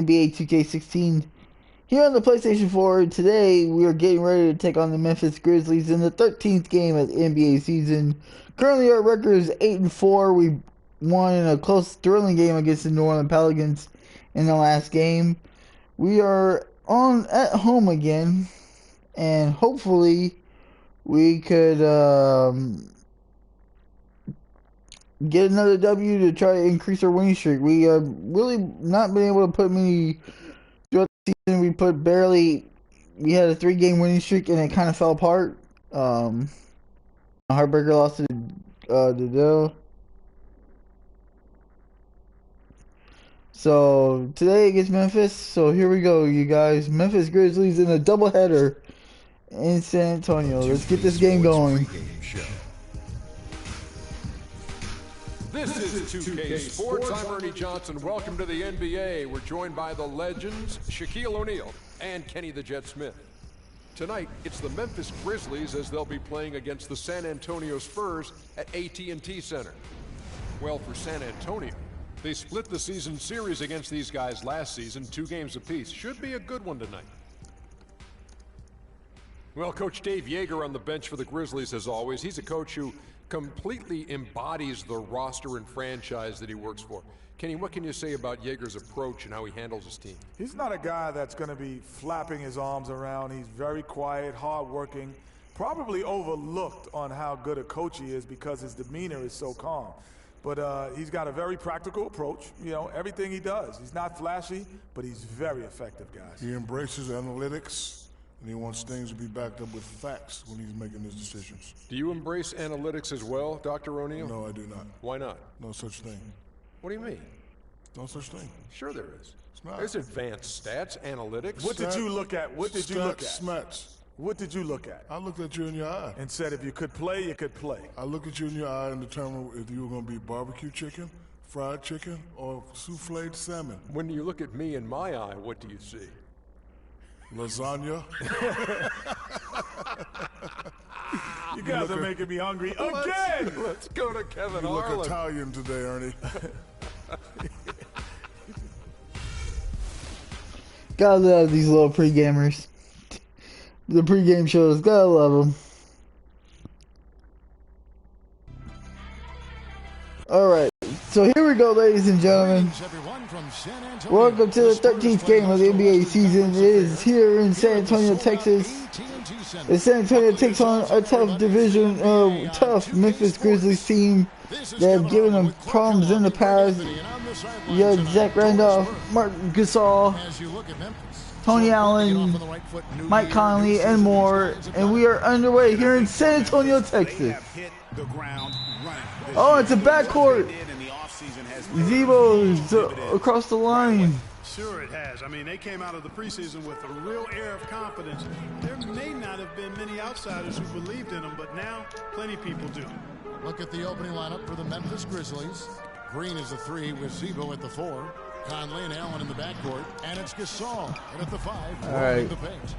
NBA 2K16 here on the PlayStation 4. Today we are getting ready to take on the Memphis Grizzlies in the 13th game of the NBA season. Currently our record is 8-4. We won in a close, thrilling game against the New Orleans Pelicans in the last game. We are on at home again, and hopefully we could get another W to try to increase our winning streak. We really not been able to put many throughout the season. We put barely. We had a 3-game winning streak and it kind of fell apart. A heartbreaker loss to the Dell. So today against Memphis. So here we go, you guys. Memphis Grizzlies in a doubleheader in San Antonio. Let's get this game going. This is 2K Sports. I'm Ernie Johnson. Welcome to the NBA. We're joined by the legends, Shaquille O'Neal and Kenny the Jet Smith. Tonight, it's the Memphis Grizzlies as they'll be playing against the San Antonio Spurs at AT&T Center. Well, for San Antonio, they split the season series against these guys last season, 2 games apiece. Should be a good one tonight. Well, Coach Dave Yeager on the bench for the Grizzlies as always. He's a coach who completely embodies the roster and franchise that he works for. Kenny, what can you say about Yeager's approach and how he handles his team? He's not a guy that's going to be flapping his arms around. He's very quiet, hardworking, probably overlooked on how good a coach he is because his demeanor is so calm. But he's got a very practical approach. You know, everything he does. He's not flashy, but he's very effective, guys. He embraces analytics, and he wants things to be backed up with facts when he's making his decisions. Do you embrace analytics as well, Dr. O'Neal? No, I do not. Why not? No such thing. What do you mean? No such thing. Sure there is. It's not. There's advanced stats, analytics. What did you look at? What did you look at? Smats. What did you look at? I looked at you in your eye. And said if you could play, you could play. I looked at you in your eye and determined if you were going to be barbecue chicken, fried chicken, or souffled salmon. When you look at me in my eye, what do you see? Lasagna. You guys are making me hungry again. Let's go to Kevin You look Harlan. Italian today, Ernie. Gotta love these little pre-gamers. The pre-game shows, gotta love them. Alright, so here we go, ladies and gentlemen. Welcome to the 13th game of the NBA season. It is here in San Antonio, Texas. As San Antonio takes on a tough Memphis Grizzlies team that have given them problems in the past. You got Zach Randolph, Mark Gasol, Tony Allen, Mike Conley, and more. And we are underway here in San Antonio, Texas. Oh, it's a backcourt. Zebo's across the line. Sure it has. I mean, they came out of the preseason with a real air of confidence. There may not have been many outsiders who believed in them, but now plenty of people do. Look at the opening lineup for the Memphis Grizzlies. Green is the 3 with Zebo at the 4. Conley and Allen in the backcourt. And it's Gasol in at the 5. All right. The paint.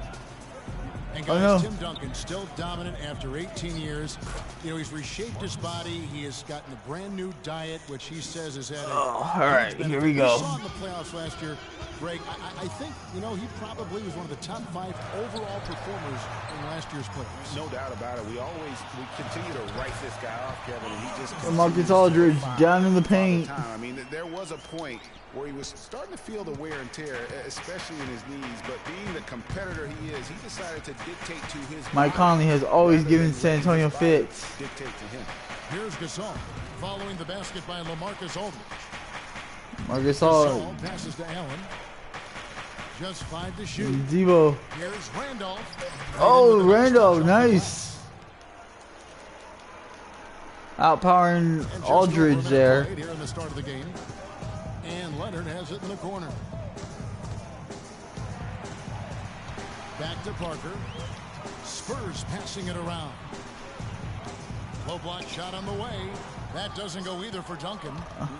And guys, Tim Duncan still dominant after 18 years. You know, he's reshaped his body. He has gotten a brand new diet, which he says is at all right, here we go. We saw in the playoffs last year, Greg, I think, you know, he probably was one of the top 5 overall performers in last year's playoffs. No doubt about it. We continue to write this guy off, Kevin, and he just... Marcus Aldridge down in the paint. I mean, there was a point where he was starting to feel the wear and tear, especially in his knees, but being the competitor he is, he decided to dictate to his... Mike Conley has always given San Antonio fits. Dictate to him. Here's Gasol, following the basket by LaMarcus Aldridge. Marcus Gasol passes to Allen. Just 5 to shoot. Zebo. Here's Randolph. Oh, Randolph, nice. Outpowering Aldridge there. Here in the start of the game. And Leonard has it in the corner. Back to Parker. Spurs passing it around. Low block shot on the way. That doesn't go either for Duncan.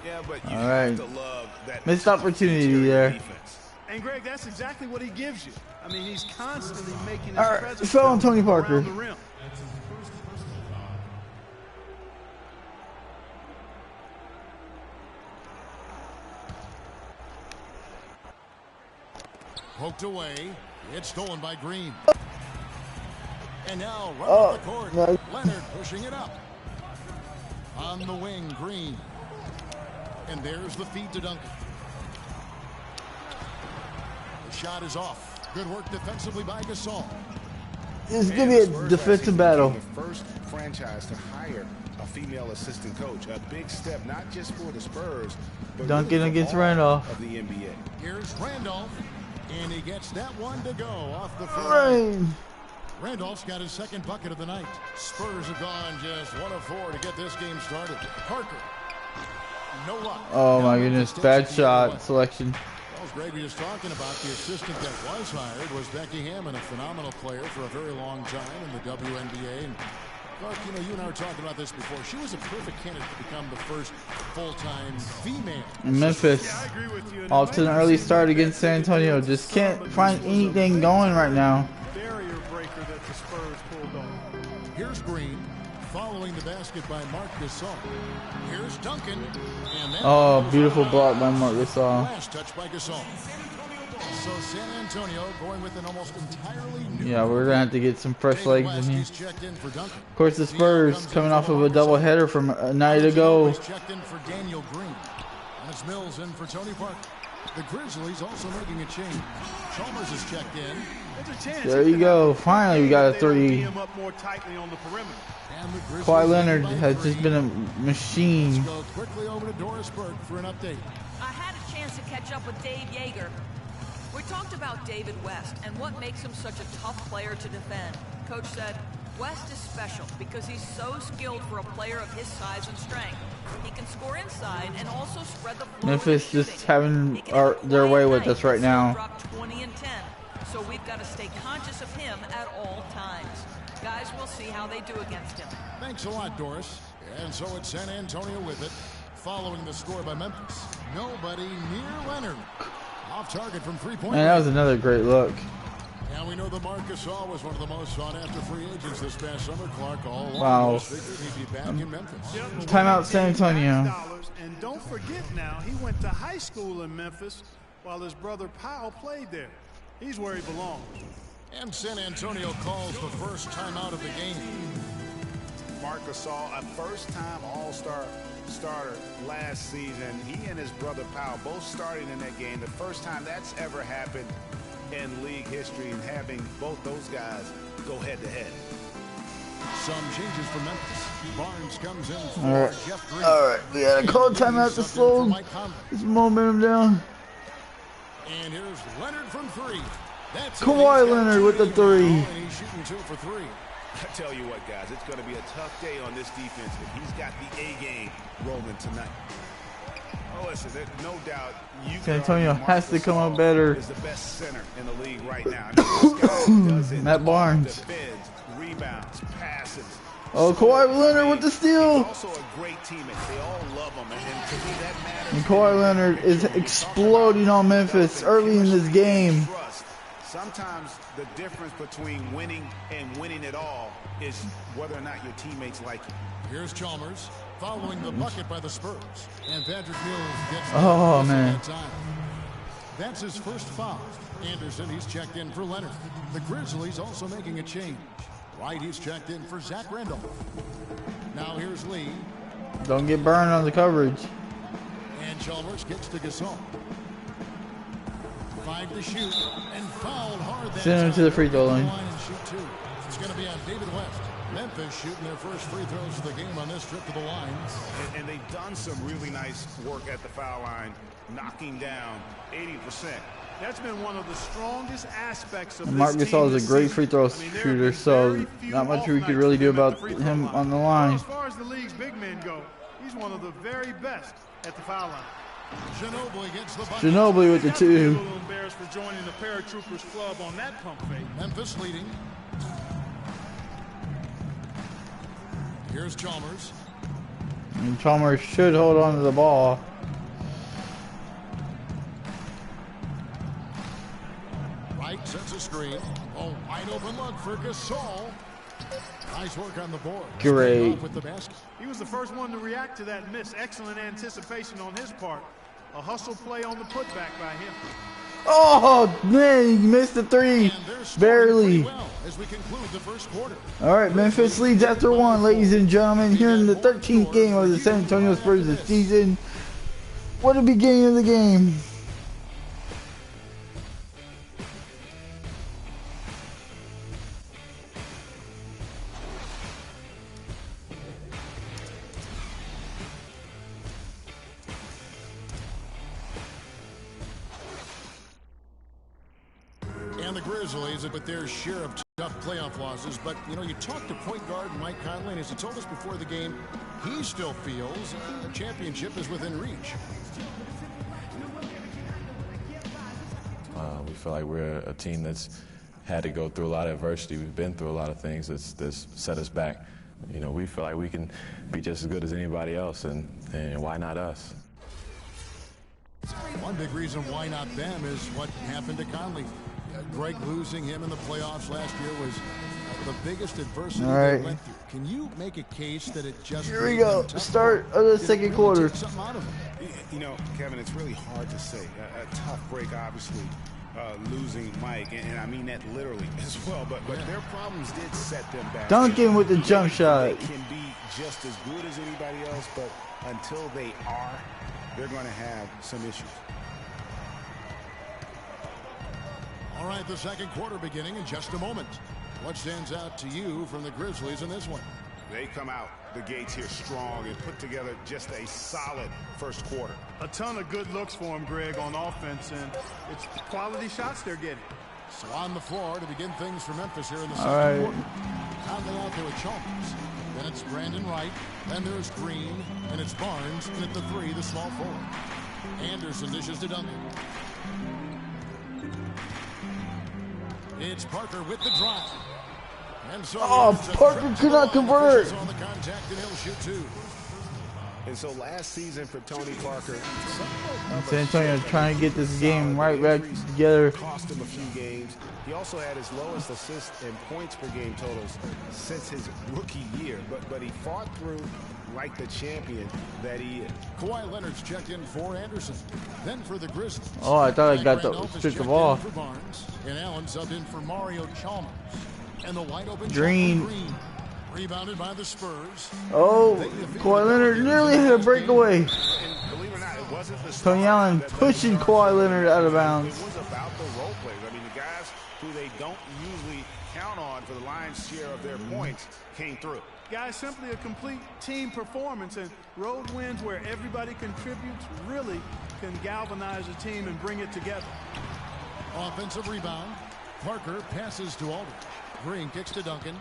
Yeah, but you all have right. to love that missed opportunity there. Defense. And Greg, that's exactly what he gives you. I mean, he's constantly making his All right, presence fell on Tony around Parker. the rim. Poked away. It's stolen by Green. And now running the court. No. Leonard pushing it up. On the wing, Green. And there's the feed to Duncan. The shot is off. Good work defensively by Gasol. It's going to be a defensive battle. The first franchise to hire a female assistant coach. A big step, not just for the Spurs, but Duncan really against all Randolph. of the NBA. Here's Randolph. And he gets that one to go off the front. Rain. Randolph's got his second bucket of the night. Spurs have gone just 1 of 4 to get this game started. Parker. No luck. Oh my goodness, bad shot selection. As Grady was talking about, the assistant that was hired was Becky Hammond, a phenomenal player for a very long time in the WNBA. And Clark, you know, you and I were talking about this before. She was a perfect candidate to become the first full-time female. In Memphis, off to an early start against San Antonio. Just can't find anything going right now. Barrier breaker that the Spurs pulled off. Here's Green, following the basket by Marc Gasol. Here's Duncan. And Oh, beautiful block by Marc Gasol. Last touch by Gasol. So San Antonio going with an almost entirely new. Yeah, we're going to have to get some fresh legs in here. He's checked in for Duncan. Of course, the Spurs coming off of a doubleheader from a night ago. Checked in for Daniel Green. And it's Mills in for Tony Parker. The Grizzlies also making a change. Chalmers is checked in. There's a chance There you go. Finally, we got a three. him up more tightly on the perimeter. And the Grizzlies Kawhi Leonard lead by has 3. just been a machine. Let's go quickly over to Doris Burke for an update. I had a chance to catch up with Dave Yeager. We talked about David West and what makes him such a tough player to defend. Coach said, West is special because he's so skilled for a player of his size and strength. He can score inside and also spread the floor. Memphis just having their way with us right now. Drop 20 and 10. So we've got to stay conscious of him at all times. Guys, we'll see how they do against him. Thanks a lot, Doris. And so it's San Antonio with it, following the score by Memphis. Nobody near Leonard. Off target from three-point. Man, that was another great look. And we know that Marc Gasol was one of the most sought-after free agents this past summer. Clark all along Wow. figured he'd be back in Memphis. Timeout San Antonio. And don't forget now, he went to high school in Memphis while his brother Powell played there. He's where he belongs. And San Antonio calls the first timeout of the game. Marc Gasol, a first-time All-Star starter last season. He and his brother Powell both starting in that game. The first time that's ever happened in league history, and having both those guys go head-to-head. Some changes for Memphis. Barnes comes in for All right. Jeff Green. All right, we got a cold timeout to slow this momentum down. And here's Leonard from 3. That's Kawhi Leonard with the 3. And he's shooting 2 for 3. I tell you what, guys, it's going to be a tough day on this defense, but he's got the A game rolling tonight. Oh, listen, there's no doubt San Antonio has to come up better. Is the best center in the league right now. I mean, this guy does it. Matt Barnes. Defends, rebounds, passes. Oh, Kawhi Leonard with the steal. He's also a great teammate. They all love him, and to me that matters. And Kawhi Leonard is exploding on Memphis early in this game. Sometimes the difference between winning and winning it all is whether or not your teammates like you. Here's Chalmers following the bucket by the Spurs. And Patrick Mills gets Oh, man. that time. That's his first foul. Anderson, he's checked in for Leonard. The Grizzlies also making a change. White, he's checked in for Zach Randolph. Now here's Lee. Don't get burned on the coverage. And Chalmers gets to Gasol. 5 to shoot and fouled hard. Send him to the free throw line. And shoot 2. It's going to be on David West. Memphis shooting their first free throws of the game on this trip to the line. And they've done some really nice work at the foul line, knocking down 80%. That's been one of the strongest aspects of Marc this Gasol team is this a great season. free throw I mean, there have shooter, been so very few not much off we could nights really do for him at about the free throw him line. on the Well, line. as far as the league's big men go, he's one of the very best at the foul line. Ginobili gets the bucket. Ginobili with the Got to be a 2. little embarrassed for joining the Paratroopers Club on that pump fake. Memphis leading. Here's Chalmers. And Chalmers should hold on to the ball. Wright sets a screen. A wide open look for Gasol. Nice work on the board. Great. Staying off with the basket. He was the first one to react to that miss. Excellent anticipation on his part. A hustle play on the putback by him. Oh, man, he missed the three. Barely. Well as we conclude the first quarter. All right, Memphis leads after one, ladies and gentlemen, here in the 13th game of the San Antonio Spurs this season. What a beginning of the game. And the Grizzlies with their share of tough playoff losses. But, you know, you talked to point guard Mike Conley, and as he told us before the game, he still feels a championship is within reach. We feel like we're a team that's had to go through a lot of adversity. We've been through a lot of things that's set us back. You know, we feel like we can be just as good as anybody else, and why not us? One big reason why not them is what happened to Conley. Greg losing him in the playoffs last year was the biggest adversity they went through. Can you make a case that it just... Here we go. Start of the second quarter. You know, Kevin, it's really hard to say. A tough break, obviously, losing Mike, and I mean that literally as well. But their problems did set them back. Duncan with the jump shot. They can be just as good as anybody else, but until they are, they're going to have some issues. All right, the second quarter beginning in just a moment. What stands out to you from the Grizzlies in this one? They come out the gates here strong and put together just a solid first quarter. A ton of good looks for him, Greg, on offense, and it's quality shots they're getting. So on the floor to begin things for Memphis here in the second quarter. Conley out there with Chalmers. Then it's Brandon Wright. Then there's Green. And it's Barnes. And at the three, the small forward. Anderson dishes to Duncan. It's Parker with the drive. And so Parker could not convert. On the contact, and he'll shoot two. And so last season for Tony Parker, San Antonio trying to get this game right back together. Cost him a few games. He also had his lowest assists and points per game totals since his rookie year. But he fought through like the champion that he is. Kawhi Leonard's checked in for Anderson. Then for the Grizzlies. Oh, I thought I got the strip the ball. For Barnes, and Allen subbed in for Mario Chalmers. And the wide open Green. Rebounded by the Spurs. Oh, Kawhi Leonard nearly had a breakaway. And believe it or not, it wasn't the Tony Allen pushing Kawhi Leonard out of bounds. It was about the role players. I mean, the guys who they don't usually count on for the lion's share of their points came through. Guys, simply a complete team performance, and road wins where everybody contributes really can galvanize a team and bring it together. Offensive rebound. Parker passes to Aldridge. Green kicks to Duncan.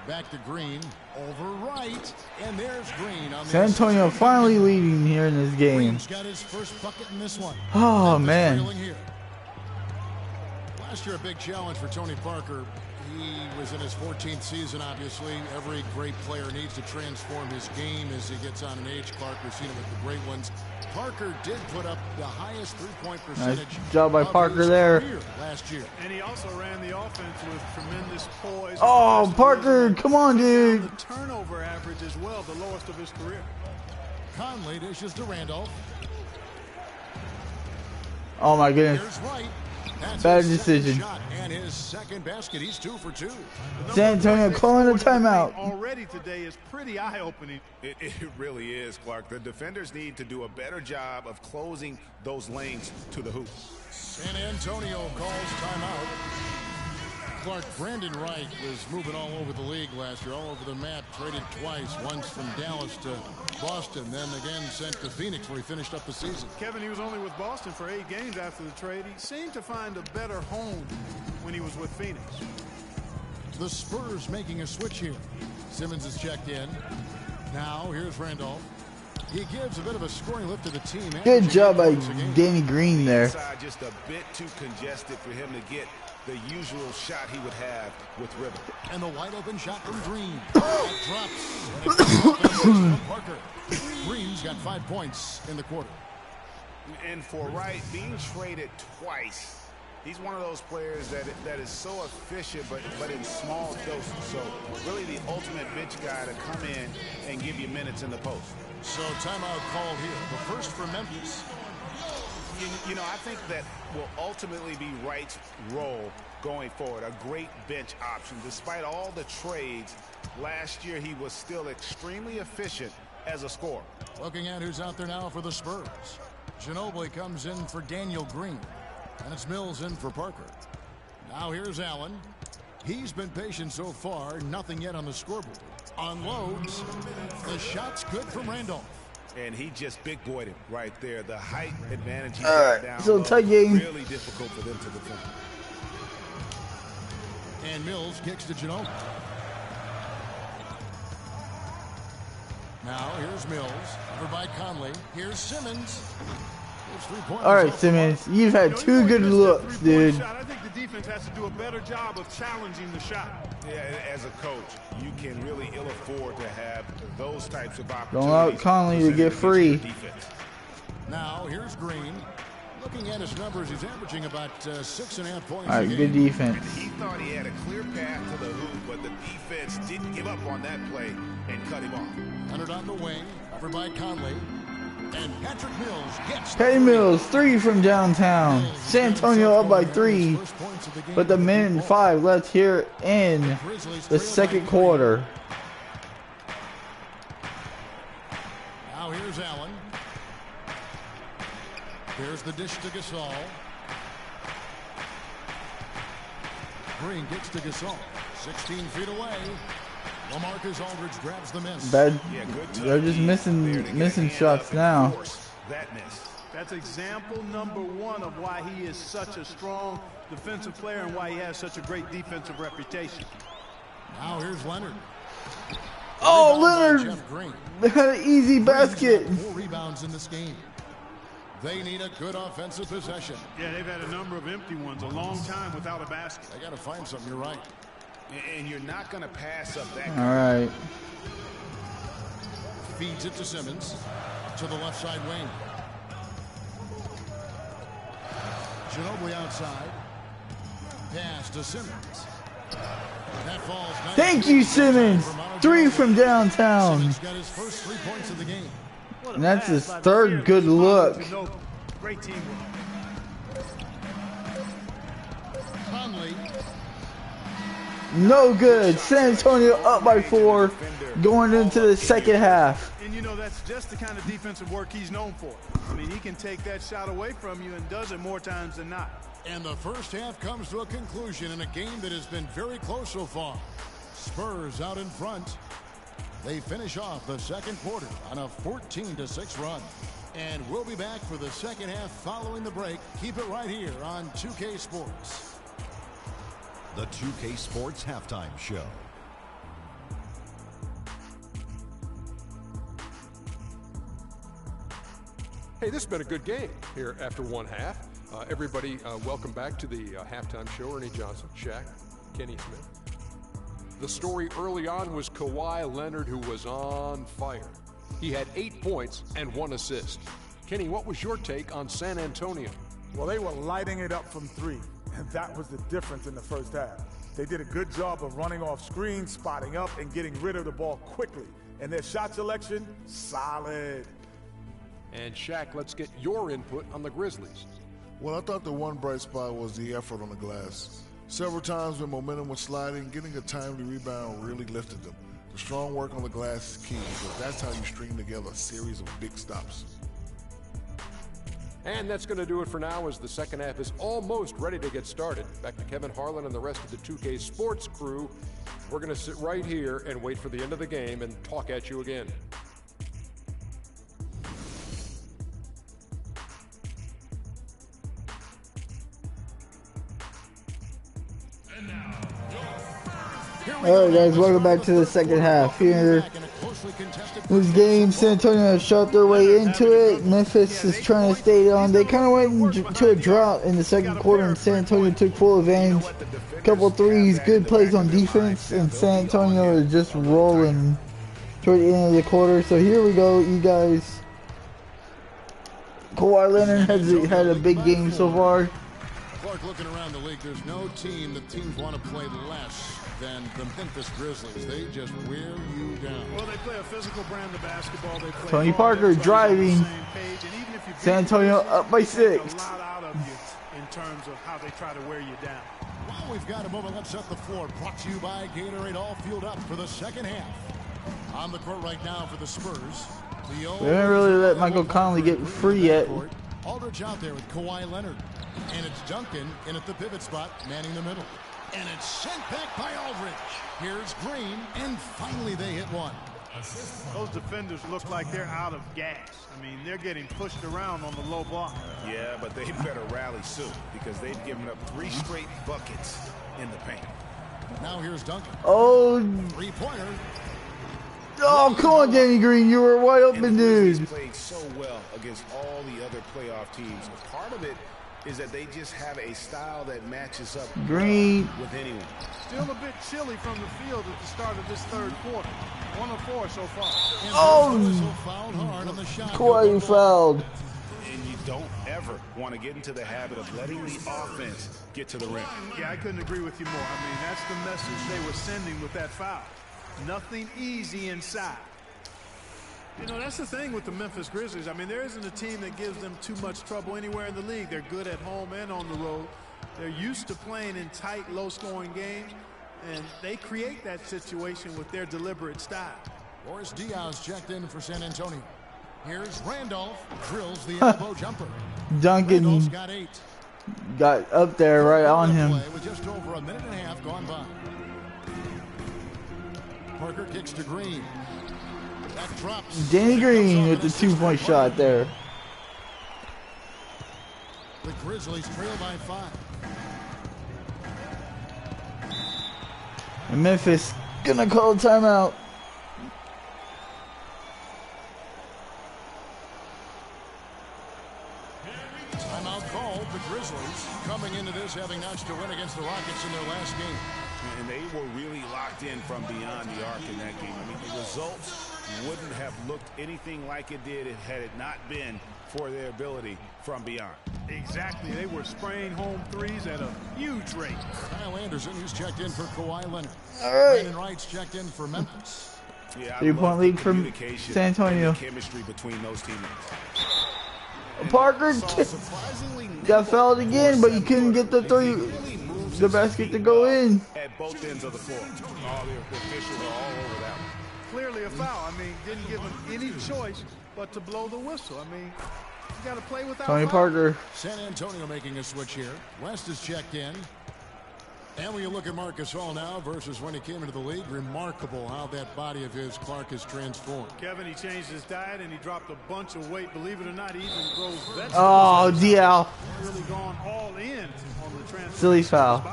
Back to Green. Over right. And there's Green on the San Antonio finally leading here in this game. Green's got his first bucket in this one. Oh, man. Last year, a big challenge for Tony Parker. He was in his 14th season, obviously. Every great player needs to transform his game as he gets on an age clock. We've seen it with the great ones. Parker did put up the highest three-point percentage. Nice job by Parker there. Last year. And he also ran the offense with tremendous poise. Oh, Parker, come on, dude. The turnover average as well, the lowest of his career. Conley dishes to Randolph. Oh, my goodness. Here's Wright. That's Bad his decision. Shot and his second basket. He's 2 for 2. San Antonio calling a timeout. Already today is pretty eye-opening. It really is, Clark. The defenders need to do a better job of closing those lanes to the hoop. San Antonio calls timeout. Clark, Brandon Wright was moving all over the league last year, all over the map, traded twice, once from Dallas to Boston, then again sent to Phoenix where he finished up the season. Kevin, he was only with Boston for 8 games after the trade. He seemed to find a better home when he was with Phoenix. The Spurs making a switch here. Simmons is checked in. Now here's Randolph. He gives a bit of a scoring lift to the team. Good job by Danny Green there. Inside just a bit too congested for him to get the usual shot he would have with River. And the wide open shot from Green. Drops. And Parker. Green's got 5 points in the quarter. And for Wright, being traded twice, he's one of those players that is so efficient, but in small doses. So really the ultimate bench guy to come in and give you minutes in the post. So timeout called here. The first for Memphis. You know, I think that will ultimately be Wright's role going forward, a great bench option. Despite all the trades, last year he was still extremely efficient as a scorer. Looking at who's out there now for the Spurs. Ginobili comes in for Daniel Green, and it's Mills in for Parker. Now here's Allen. He's been patient so far, nothing yet on the scoreboard. Unloads. The shot's good from Randolph. And he just big boyed him right there. The height advantage he got down so tight game. Really difficult for them to defend. And Mills kicks to Ginobili. Now here's Mills. Over by Conley. Here's Simmons. All right, Simmons, you've had two good looks, dude. I think the defense has to do a better job of challenging the shot. Yeah, as a coach, you can really ill afford to have those types of opportunities. Don't allow Conley to get free. Now here's Green. Looking at his numbers, he's averaging about 6.5 points. All right, good defense. He thought he had a clear path to the hoop, but the defense didn't give up on that play and cut him off. Leonard on the wing, over by Conley. And Patrick Mills gets Patty Mills, 3 from downtown. San Antonio up by 3, but the minute 5 left here in the second quarter. Now here's Allen. Here's the dish to Gasol. Green gets to Gasol. 16 feet away. LaMarcus Aldridge grabs the miss. Bad. They're just missing shots now. That's example number 1 of why he is such a strong defensive player and why he has such a great defensive reputation. Now here's Leonard. Oh, Leonard had an easy basket. 4 rebounds in this game. They need a good offensive possession. Yeah, they've had a number of empty ones, a long time without a basket. They got to find something. You're right. And you're not going to pass up that. All right. Feeds it to Simmons. To the left side wing. Ginobili outside. Pass to Simmons. That falls. Thank you, Simmons. 3 from downtown. Simmons got his first 3 points of the game. And that's his third good look. Great teamwork. Conley. No good. San Antonio up by 4 going into the second half. And you know, that's just the kind of defensive work he's known for. I mean, he can take that shot away from you and does it more times than not. And the first half comes to a conclusion in a game that has been very close so far. Spurs out in front. They finish off the second quarter on a 14-6 run. And we'll be back for the second half following the break. Keep it right here on 2K Sports. The 2K Sports Halftime Show. Hey, this has been a good game here after one half. Everybody, welcome back to the halftime show. Ernie Johnson, Shaq, Kenny Smith. The story early on was Kawhi Leonard, who was on fire. He had 8 points and 1 assist. Kenny, what was your take on San Antonio? Well, they were lighting it up from 3, and that was the difference in the first half. They did a good job of running off screens, spotting up, and getting rid of the ball quickly. And their shot selection, solid. And Shaq, let's get your input on the Grizzlies. Well, I thought the one bright spot was the effort on the glass. Several times when momentum was sliding, getting a timely rebound really lifted them. The strong work on the glass is key because that's how you string together a series of big stops. And that's going to do it for now as the second half is almost ready to get started. Back to Kevin Harlan and the rest of the 2K Sports crew. We're going to sit right here and wait for the end of the game and talk at you again. All right, guys, welcome back to the second half here. This game, San Antonio has shot their way into it. Memphis is trying to stay on. They kind of went into a drought in the second quarter, and San Antonio took full advantage. Couple threes, good plays on defense, and San Antonio is just rolling toward the end of the quarter. So here we go, you guys. Kawhi Leonard has had a big game so far. Clark, looking around the league, there's no team that teams want to play less than the Memphis Grizzlies. They just wear you down. Well, they play a physical brand of basketball. They play Tony Parker driving. San Antonio up by 6. A lot out of you in terms of how they try to wear you down. Well, we've got a moment. Let's set the floor. Brought to you by Gatorade, all fueled up for the second half. On the court right now for the Spurs. We haven't really let Michael Conley get free yet. Aldridge out there with Kawhi Leonard. And it's Duncan in at the pivot spot, manning the middle. And it's sent back by Aldridge. Here's Green, and finally they hit one. Those defenders look like they're out of gas. I mean, they're getting pushed around on the low block. Yeah, but they better rally soon because they've given up 3 straight buckets in the paint. Now here's Duncan. Oh, three-pointer. Oh, come on, Danny Green. You were wide open, dude. Played so well against all the other playoff teams. Part of it is that they just have a style that matches up Green with anyone. Still a bit chilly from the field at the start of this third quarter. 1 of 4 so far. Kawhi fouled. And you don't ever want to get into the habit of letting the offense get to the rim. Yeah, I couldn't agree with you more. I mean, that's the message they were sending with that foul. Nothing easy inside. You know, that's the thing with the Memphis Grizzlies. I mean, there isn't a team that gives them too much trouble anywhere in the league. They're good at home and on the road. They're used to playing in tight, low-scoring games, and they create that situation with their deliberate style. Boris Diaz checked in for San Antonio. Here's Randolph, drills the elbow jumper. Duncan got up there right on him. With just over a minute and a half gone by. Parker kicks to Green. That drops. Danny Green with the 2-point shot there. The Grizzlies trail by 5. And Memphis gonna call timeout. Timeout called. The Grizzlies coming into this having notched a win against the Rockets in their last game. And they were really locked in from beyond the arc in that game. I mean, the results wouldn't have looked anything like it did had it not been for their ability from beyond. Exactly. They were spraying home threes at a huge rate. Kyle Anderson, who's checked in for Kawhi Leonard. All right. Brandon Wright's checked in for Memphis. Yeah, 3-point lead from San Antonio. Chemistry between those teammates. Parker got fouled again, but he couldn't get the basket to go in. At both ends of the floor. All the officials are all over that one. Clearly a foul. I mean, didn't give him any choice but to blow the whistle. I mean, you got to play without Tony foul. Parker. San Antonio making a switch here. West is checked in. And when you look at Marcus All now versus when he came into the league, remarkable how that body of his, Clark, has transformed. Kevin, he changed his diet and he dropped a bunch of weight. Believe it or not, he even grows vegetables. Oh, DL. Really gone all in on the transfer. Silly foul.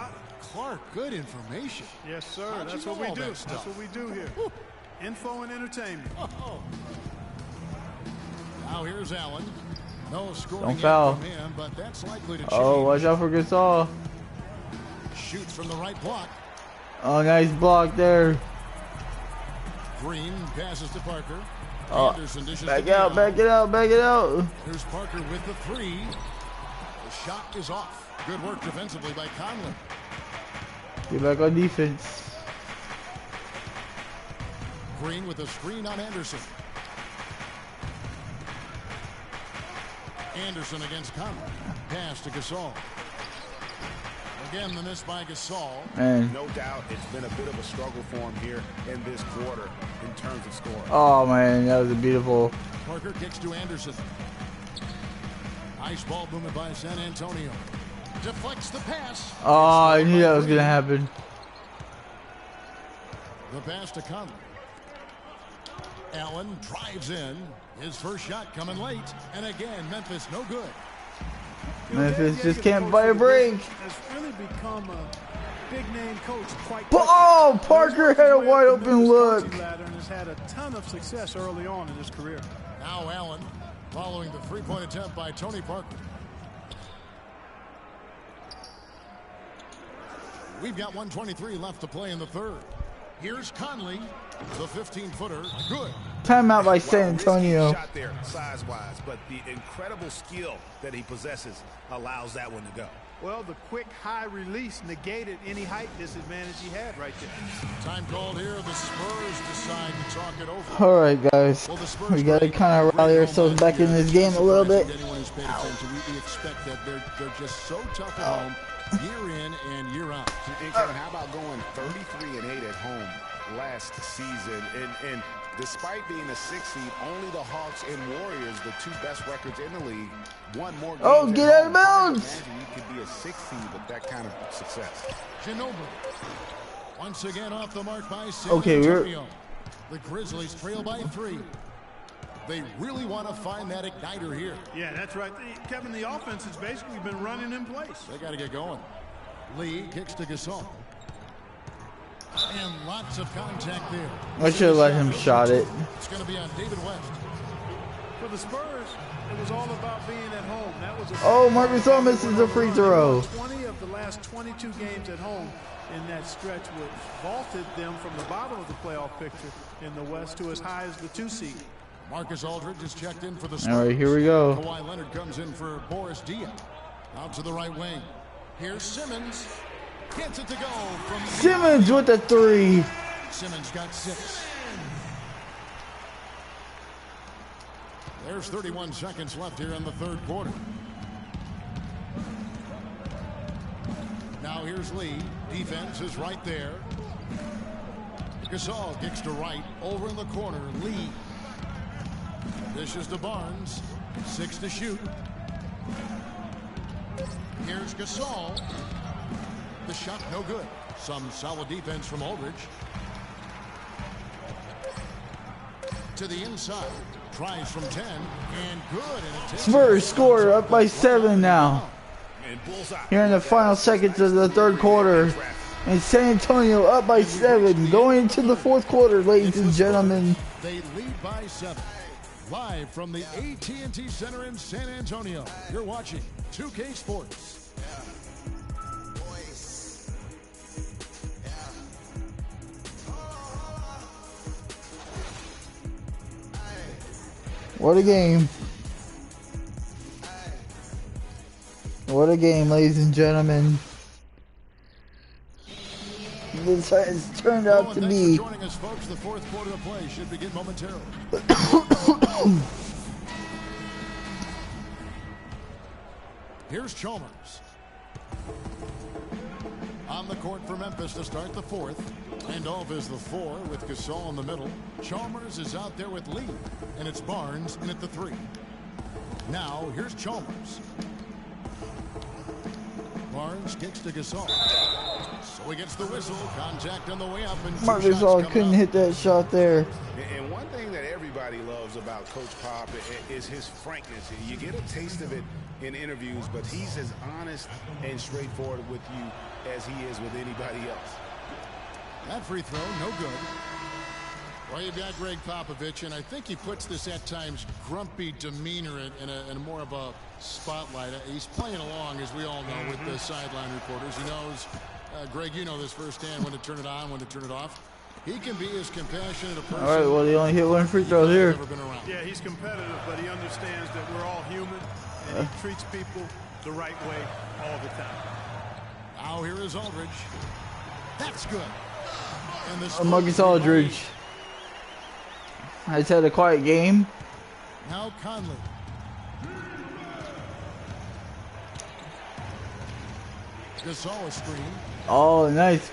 Clark, good information. Yes, sir. How'd That's you what know we all do. that That's stuff? what we do here. Info and entertainment. Now here's Allen. No scoring Don't foul. from him, but that's likely to change. Oh, watch out for Gasol. Shoots from the right block. Oh, nice block there. Green passes to Parker. Oh, Anderson dishes back to out, Dion. back it out, back it out. Here's Parker with the 3. The shot is off. Good work defensively by Conley. Get back on defense. Green with a screen on Anderson. Anderson against Conley. Pass to Gasol. Again, the miss by Gasol. Man. No doubt it's been a bit of a struggle for him here in this quarter in terms of scoring. Oh, man, that was a beautiful. Parker kicks to Anderson. Nice ball movement by San Antonio. Deflects the pass. Oh, I knew that was going to happen. The pass to Conley. Allen drives in. His first shot coming late. And again, Memphis no good. Memphis just can't buy a break. Has really become a big-name coach quite Oh, Parker had a wide open look. And has had a ton of success early on in his career. Now Allen following the three-point attempt by Tony Parker. We've got 1:23 left to play in the third. Here's Conley, the 15-footer, good. Timeout by San Antonio. Shot there size-wise, but the incredible skill that he possesses allows that one to go. Well, the quick high release negated any height disadvantage he had right there. Time called here. The Spurs decide to talk it over. All right, guys. We got to kind of rally ourselves back in this game a little bit. Anyone who's paid attention, we expect that they're just so tough at home, year in and year out. And Kevin, how about going 33-8 at home last season? And despite being a 6 seed, only the Hawks and Warriors, the two best records in the league, won more games. Oh, get out of bounds! Imagine you could be a 6 seed with that kind of success. Ginobili once again off the mark by San Okay, Antonio. The Grizzlies trail by 3. They really want to find that igniter here. Yeah, that's right. Kevin, the offense has basically been running in place. They got to get going. Lee kicks to Gasol. And lots of contact there. I should have let him shot it. It's going to be on David West. For the Spurs, it was all about being at home. That was Oh, Marcus Gasol misses a free throw. 20 of the last 22 games at home in that stretch, which vaulted them from the bottom of the playoff picture in the West to as high as the 2 seed. Marcus Aldridge is checked in for the Spurs. All right, here we go. Kawhi Leonard comes in for Boris Diaw. Out to the right wing. Here's Simmons. Gets it to go from Simmons with the 3. Simmons got 6. There's 31 seconds left here in the third quarter. Now here's Lee. Defense is right there. Gasol kicks to right. Over in the corner. Lee. Dishes to Barnes. 6 to shoot. Here's Gasol. The shot no good. Some solid defense from Aldridge. To the inside. Tries from 10. And good. And Spurs score up by 7 now. Here in the final seconds of the third quarter. And San Antonio up by 7. Going into the fourth quarter, ladies and gentlemen. They lead by 7. Live from the AT&T Center in San Antonio. You're watching 2K Sports. What a game. What a game, ladies and gentlemen. This has turned out to be. Joining us, folks. The fourth quarter of play should begin momentarily. Here's Chalmers. On the court for Memphis to start the fourth. Randolph is the 4 with Gasol in the middle. Chalmers is out there with Lee. And it's Barnes in at the 3. Now, here's Chalmers. Barnes kicks to Gasol. So he gets the whistle. Contact on the way up. And Marcus Gasol couldn't hit that shot there. And one thing that everybody loves about Coach Pop is his frankness. You get a taste of it in interviews, but he's as honest and straightforward with you as he is with anybody else. That free throw, no good. Well, you've got Greg Popovich, and I think he puts this at times grumpy demeanor in a more of a spotlight. He's playing along, as we all know, with the sideline reporters. He knows, Greg, you know this firsthand, when to turn it on, when to turn it off. He can be as compassionate a person. All right, well, he only hit 1 free throw here. Yeah, he's competitive, but he understands that we're all human, and he treats people the right way all the time. Now here is Aldridge. That's good. And Marcus Aldridge has had a quiet game. Now Conley. Gasol screen. Oh, nice.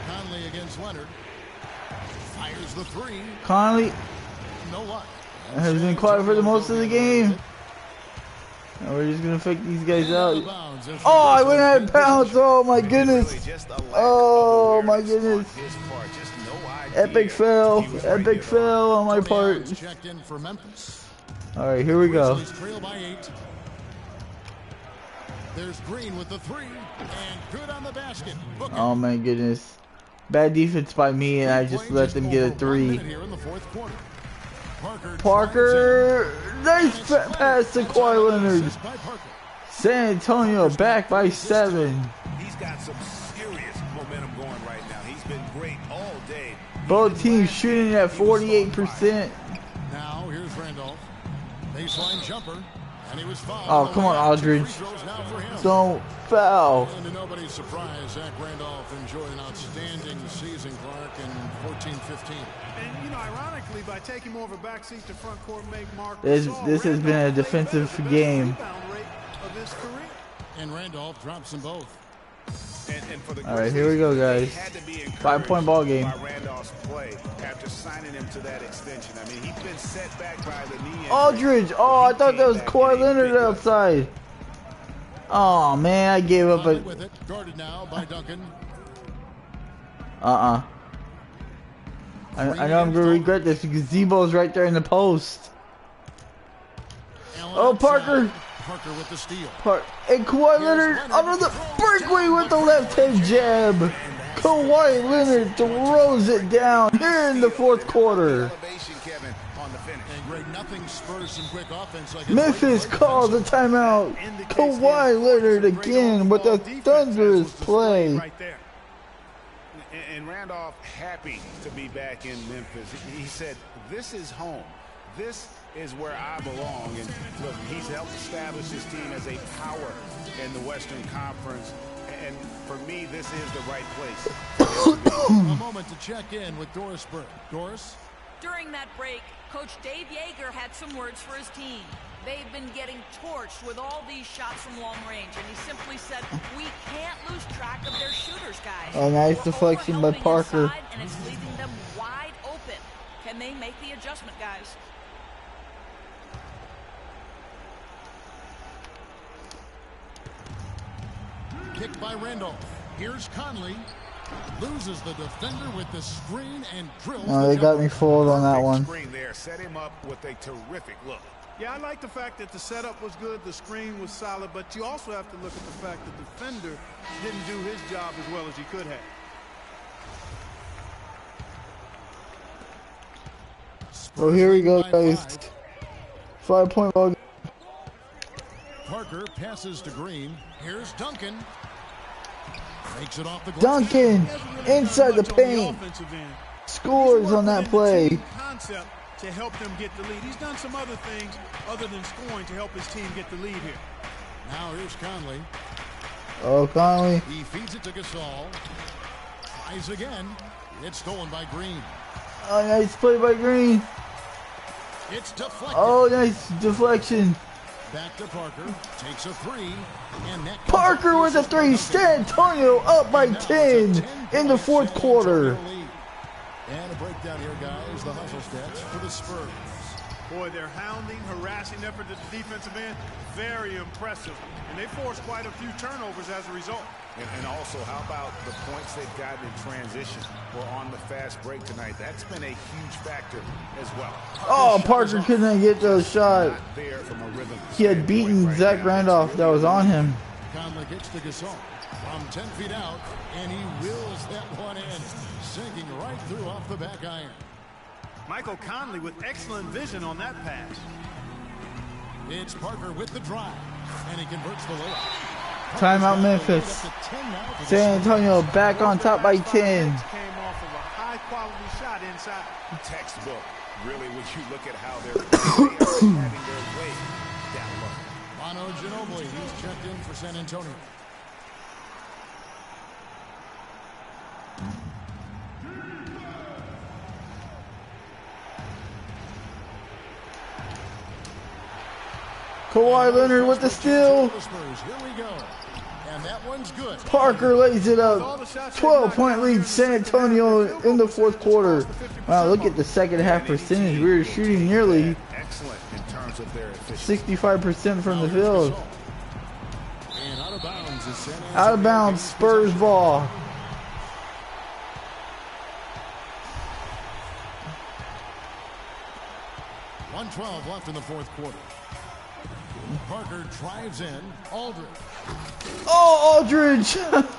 Conley against Leonard. Fires the 3. Conley no luck. Has been quiet for the most of the game. And we're just gonna fake these guys out. Oh, I went out of bounds. Oh my goodness. Oh my goodness. Epic fail. Epic fail on my part. Checked in for Memphis. All right, here we go. Trail by 8. There's Green with the 3 and good on the basket. Oh my goodness. Bad defense by me, and I just let them get a 3. Here in the fourth quarter. Parker, nice pass to Kawhi Leonard. San Antonio back by 7. He's got some serious momentum going right now. He's been great all day. Both teams shooting at 48%. Now here's Randolph. Baseline jumper. And he was fouled. Oh, come on, Aldridge. Don't foul. And to nobody's surprise, Zach Randolph enjoyed an outstanding season, Clark, in 14-15. And, you know, ironically, by taking more of a backseat to front court, make Mark. This has been a defensive game. Of his career. And Randolph drops them both. And for the All right, here we go, guys. 5-point ball game. By Randolph's play after signing him to that extension. I mean, he's been set back by the knee injury. Aldridge. Oh, I thought that was Kawhi Leonard outside. Oh man, I gave up a. With it, guarded now by Duncan. I know I'm gonna regret this because Zebo's right there in the post. Oh, Parker. Parker with the steal. And Kawhi Leonard under the breakaway with the left hand jab. Kawhi Leonard throws it down here in the fourth quarter. Memphis calls a timeout. Kawhi Leonard again with a thunderous play. And Randolph happy to be back in Memphis. He said, "This is home. This is where I belong." And look, he's helped establish his team as a power in the Western Conference. And for me, this is the right place. A moment to check in with Doris Burke. Doris? During that break, Coach Dave Yeager had some words for his team. They've been getting torched with all these shots from long range, and he simply said, "We can't lose track of their shooters, guys." A nice deflection by Parker. And it's leaving them wide open. Can they make the adjustment, guys? Kicked by Randolph. Here's Conley. Loses the defender with the screen and drills. Oh, they got me fooled on that one. Screen there set him up with a terrific look. Yeah, I like the fact that the setup was good, the screen was solid, but you also have to look at the fact that the defender didn't do his job as well as he could have. Oh, here we go, guys. 5-point ball game. Parker passes to Green. Here's Duncan. Makes it off the glass. Duncan inside the paint. Scores on that play. Concept to help them get the lead. He's done some other things other than scoring to help his team get the lead here. Now here's Conley. Oh, Conley. He feeds it to Gasol. Tries again. It's stolen by Green. Oh, nice play by Green. It's deflected. Oh, nice deflection. Back to Parker. Takes a three. And that Parker with a three. San Antonio up by 10 in the fourth quarter. And a breakdown here, guys. The hustle stats for the Spurs. Boy, their hounding, harassing effort at the defensive end, very impressive. And they forced quite a few turnovers as a result. And also, how about the points they've gotten in transition or on the fast break tonight? That's been a huge factor as well. Oh, Parker couldn't get the shot. He had beaten Zach Randolph that was on him. Conley gets to Gasol from 10 feet out, and he wheels that one in, sinking right through off the back iron. Michael Conley with excellent vision on that pass. It's Parker with the drive, and he converts the layup. Timeout Memphis. San Antonio back on top by 10. Came off of a high-quality shot inside. Textbook, really, when you look at how they're having their way down low. Mono Ginobili, he's checked in for San Antonio. Kawhi Leonard with the steal. Here we go. And that one's good. Parker lays it up. 12-point lead San Antonio in the fourth quarter. Wow, look at the second half percentage. We were shooting nearly 65% from the field. And out of bounds is San Antonio. Out of bounds, Spurs ball. .112 left in the fourth quarter. Parker drives in. Aldridge. Oh, Aldridge!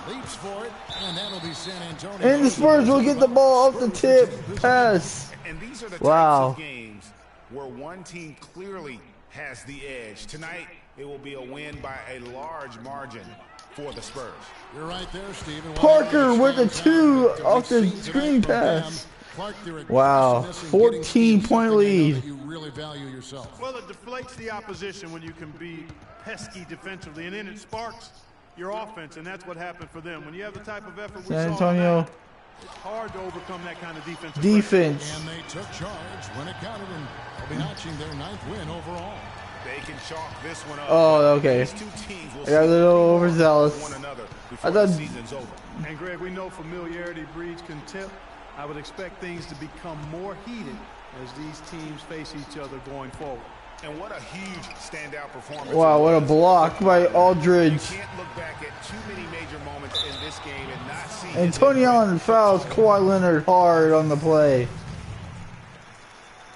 Leaps for it, and that'll be San Antonio. And the Spurs will get the ball off the tip. Pass. And these are the wow. types of games where one team clearly has the edge. Tonight, it will be a win by a large margin for the Spurs. You're right there, Steven. Parker with a 2 off the screen pass. Clark, their Wow, aggressiveness in getting 14-point lead. that you really value yourself. Well, it deflates the opposition when you can be pesky defensively, and then it sparks your offense, and that's what happened for them. When you have the type of effort we San saw Antonio. tonight, it's hard to overcome that kind of defensive Defense. And they took charge when it counted, and they'll be notching their 9th win overall. They can chalk this one up. Oh, okay. These two teams will I got a little overzealous. one another I before thought the season's over. And Greg, we know familiarity breeds contempt. I would expect things to become more heated as these teams face each other going forward. And what a huge standout performance. Wow, what a block by Aldridge. You can't look back at too many major moments in this game and not see. And Tony Allen fouls Kawhi Leonard hard on the play.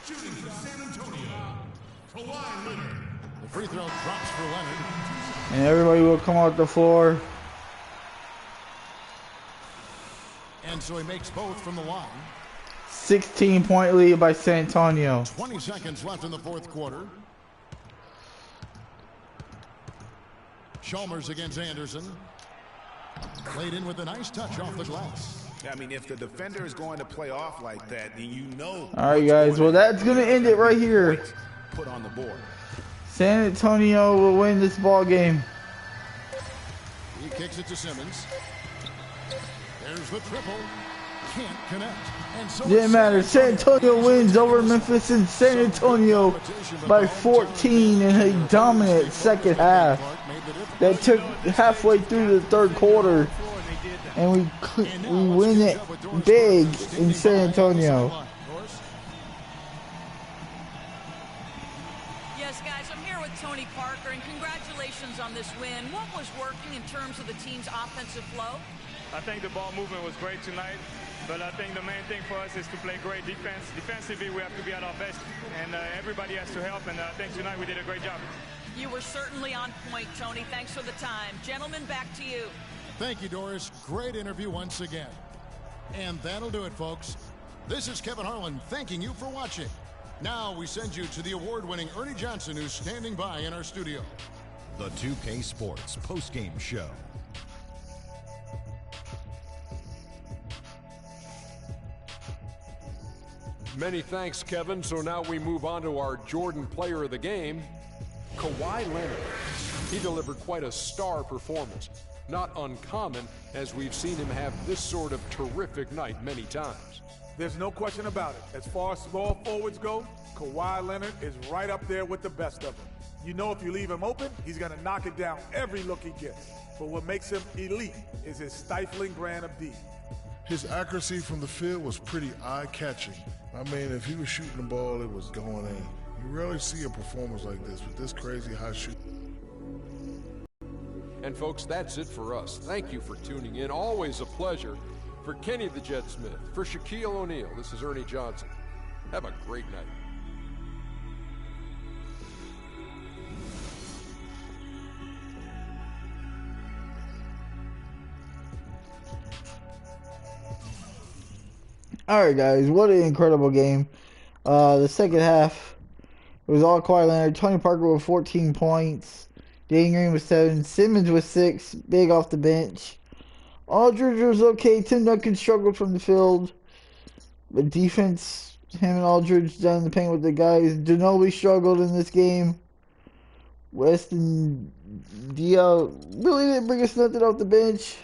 Shooting for San Antonio, Kawhi Leonard. The free throw drops for Leonard. And everybody will come off the floor. And so he makes both from the line. 16-point lead by San Antonio. 20 seconds left in the fourth quarter. Chalmers against Anderson. Played in with a nice touch off the glass. I mean, if the defender is going to play off like that, then you know. All right, guys. Well, that's going to end it right here. Put on the board. San Antonio will win this ball game. He kicks it to Simmons. There's the triple. Can't connect. And so Didn't matter. San Antonio wins over Memphis and San Antonio by 14 in a dominant second half. That took halfway through the third quarter, and we win it big in San Antonio. Yes, guys, I'm here with Tony Parker, and congratulations on this win. What was working in terms of the team's offensive flow? I think the ball movement was great tonight, but I think the main thing for us is to play great defense. Defensively, we have to be at our best, and everybody has to help, and I think tonight we did a great job. You were certainly on point, Tony. Thanks for the time. Gentlemen, back to you. Thank you, Doris. Great interview once again. And that'll do it, folks. This is Kevin Harlan thanking you for watching. Now we send you to the award-winning Ernie Johnson, who's standing by in our studio. The 2K Sports postgame show. Many thanks, Kevin. So now we move on to our Jordan Player of the Game, Kawhi Leonard. He delivered quite a star performance. Not uncommon, as we've seen him have this sort of terrific night many times. There's no question about it. As far as small forwards go, Kawhi Leonard is right up there with the best of them. You know if you leave him open, he's going to knock it down every look he gets. But what makes him elite is his stifling brand of D. His accuracy from the field was pretty eye-catching. I mean, if he was shooting the ball, it was going in. You rarely see a performance like this with this crazy high shoot. And folks, that's it for us. Thank you for tuning in. Always a pleasure. For Kenny the Jet Smith, for Shaquille O'Neal, this is Ernie Johnson. Have a great night. Alright, guys, what an incredible game. The second half, it was all Kawhi Leonard. Tony Parker with 14 points. Danny Green with 7. Simmons with 6. Big off the bench. Aldridge was okay. Tim Duncan struggled from the field. But defense, him and Aldridge down in the paint with the guys. Ginobili struggled in this game. West and Diallo really didn't bring us nothing off the bench.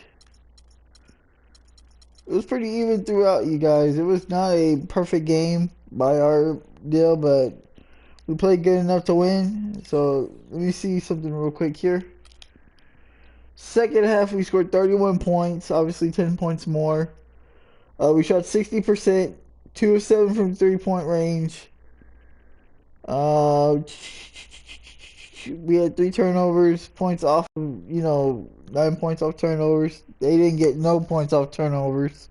It was pretty even throughout, you guys. It was not a perfect game by our deal, but we played good enough to win. So let me see something real quick here. Second half, we scored 31 points. Obviously, 10 points more. We shot 60%, 2 of 7 from 3-point range. We had 3 turnovers, points off, 9 points off turnovers. They didn't get no points off turnovers.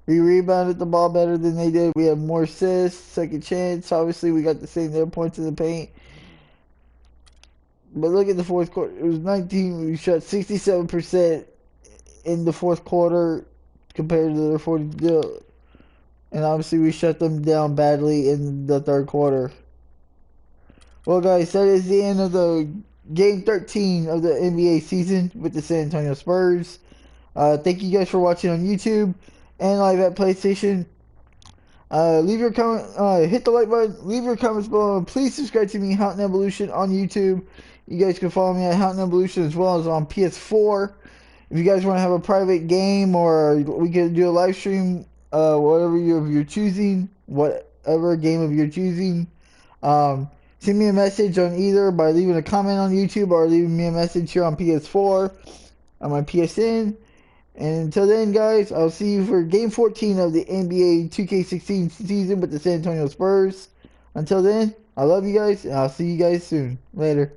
We rebounded the ball better than they did. We had more assists, second chance. Obviously, we got the same their points in the paint. But look at the fourth quarter. It was 19. We shot 67% in the fourth quarter compared to their 40. And obviously, we shut them down badly in the third quarter. Well, guys, that is the end of the Game 13 of the NBA season with the San Antonio Spurs. Thank you guys for watching on YouTube and live at PlayStation. Leave your comment, hit the like button, leave your comments below, and please subscribe to me, Houghton Evolution, on YouTube. You guys can follow me at Houghton Evolution as well as on PS4. If you guys want to have a private game, or we can do a live stream, whatever you're choosing, whatever game of you're choosing, send me a message on either by leaving a comment on YouTube or leaving me a message here on PS4 on my PSN. And until then, guys, I'll see you for Game 14 of the NBA 2K16 season with the San Antonio Spurs. Until then, I love you guys, and I'll see you guys soon. Later.